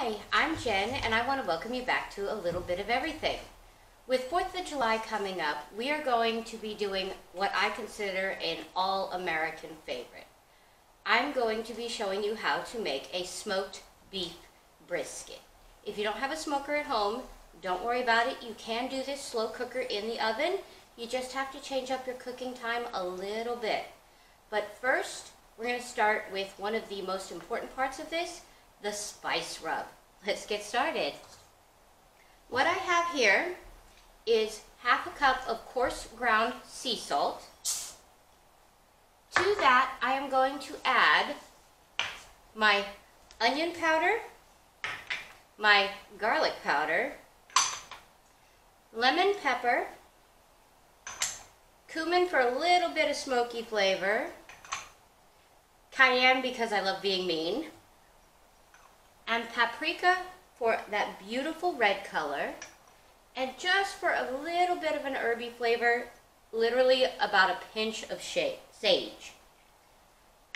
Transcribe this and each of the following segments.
Hi, I'm Jen, and I want to welcome you back to A Little Bit of Everything. With 4th of July coming up, we are going to be doing what I consider an all-American favorite. I'm going to be showing you how to make a smoked beef brisket. If you don't have a smoker at home, don't worry about it. You can do this slow cooker in the oven. You just have to change up your cooking time a little bit. But first, we're going to start with one of the most important parts of this, the spice rub. Let's get started. What I have here is half a cup of coarse ground sea salt. To that, I am going to add my onion powder, my garlic powder, lemon pepper, cumin for a little bit of smoky flavor, cayenne because I love being mean, and paprika for that beautiful red color, and just for a little bit of an herby flavor, literally about a pinch of sage.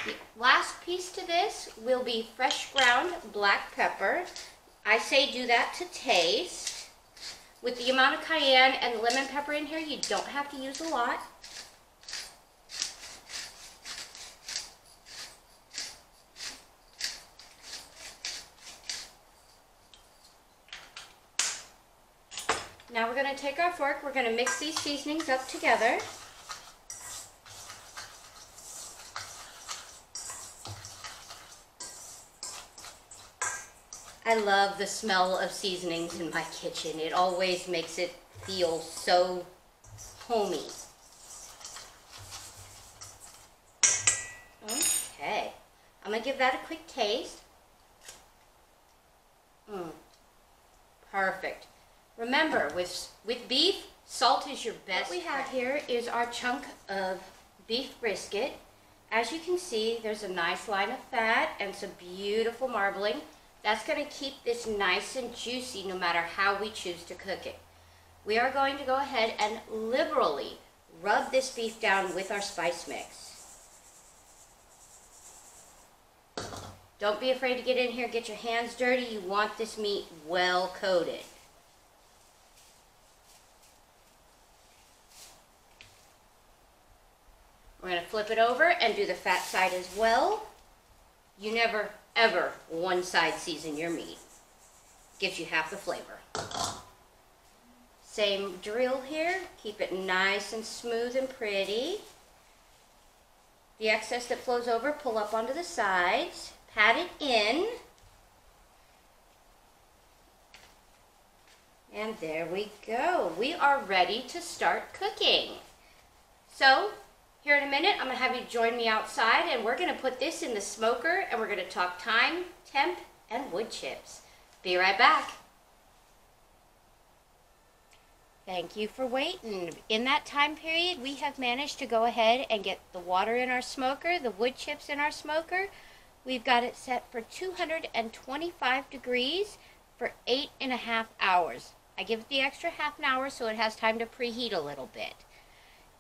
The last piece to this will be fresh ground black pepper. I say do that to taste. With the amount of cayenne and lemon pepper in here, you don't have to use a lot. Now we're going to take our fork, we're going to mix these seasonings up together. I love the smell of seasonings in my kitchen. It always makes it feel so homey. Okay, I'm going to give that a quick taste. Perfect. Remember, with beef, salt is your best. What we have here is our chunk of beef brisket. As you can see, there's a nice line of fat and some beautiful marbling. That's going to keep this nice and juicy no matter how we choose to cook it. We are going to go ahead and liberally rub this beef down with our spice mix. Don't be afraid to get in here, get your hands dirty. You want this meat well coated. We're going to flip it over and do the fat side as well. You never, ever one side season your meat. Gives you half the flavor. Same drill here. Keep it nice and smooth and pretty. The excess that flows over, pull up onto the sides. Pat it in. And there we go. We are ready to start cooking. So, here in a minute, I'm going to have you join me outside, and we're going to put this in the smoker, and we're going to talk time, temp, and wood chips. Be right back. Thank you for waiting. In that time period, we have managed to go ahead and get the water in our smoker, the wood chips in our smoker. We've got it set for 225 degrees for 8.5 hours. I give it the extra half an hour so it has time to preheat a little bit.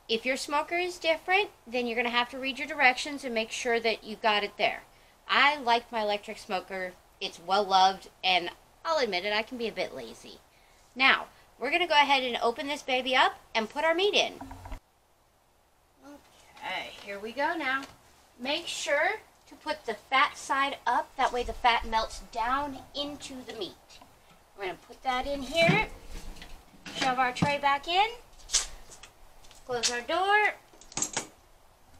If your smoker is different, then you're going to have to read your directions and make sure that you got it there. I like my electric smoker. It's well loved, and I'll admit it, I can be a bit lazy. Now, we're going to go ahead and open this baby up and put our meat in. Okay, here we go now. Make sure to put the fat side up, that way the fat melts down into the meat. We're going to put that in here, shove our tray back in. Close our door.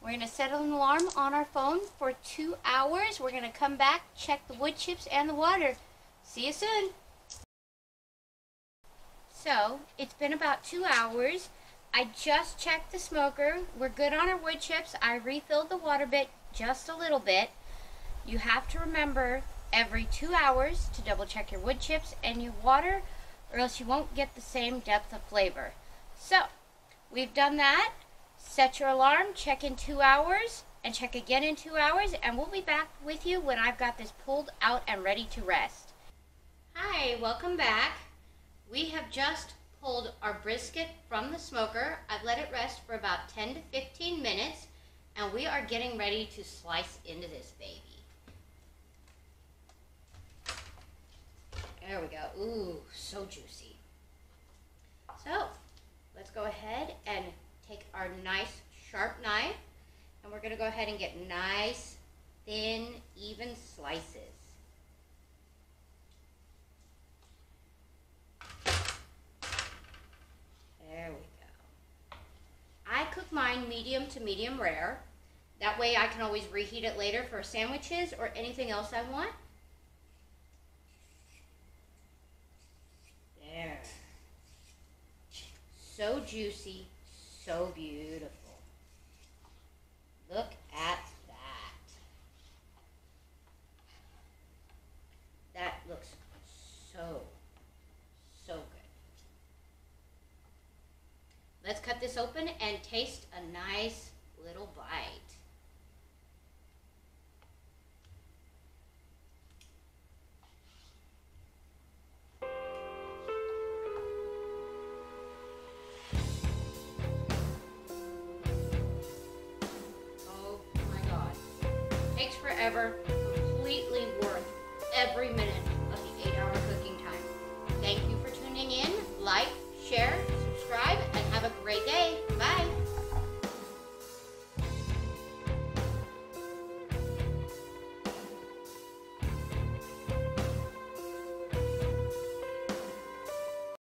We're going to set an alarm on our phone for 2 hours. We're going to come back, check the wood chips and the water. See you soon. So, it's been about 2 hours. I just checked the smoker. We're good on our wood chips. I refilled the water bit just a little bit. You have to remember every 2 hours to double check your wood chips and your water, or else you won't get the same depth of flavor. So, we've done that. Set your alarm, check in 2 hours, and check again in 2 hours, and we'll be back with you when I've got this pulled out and ready to rest. Hi, welcome back. We have just pulled our brisket from the smoker. I've let it rest for about 10 to 15 minutes, and we are getting ready to slice into this baby. we go. Ooh, so juicy. So, let's go ahead and take our nice sharp knife, and we're going to go ahead and get nice, thin, even slices. There we go. I cook mine medium to medium rare. That way I can always reheat it later for sandwiches or anything else I want. There. So juicy, so beautiful. Look at that. That looks so good. Let's cut this open and taste a nice little bite. Oh my God. Takes forever.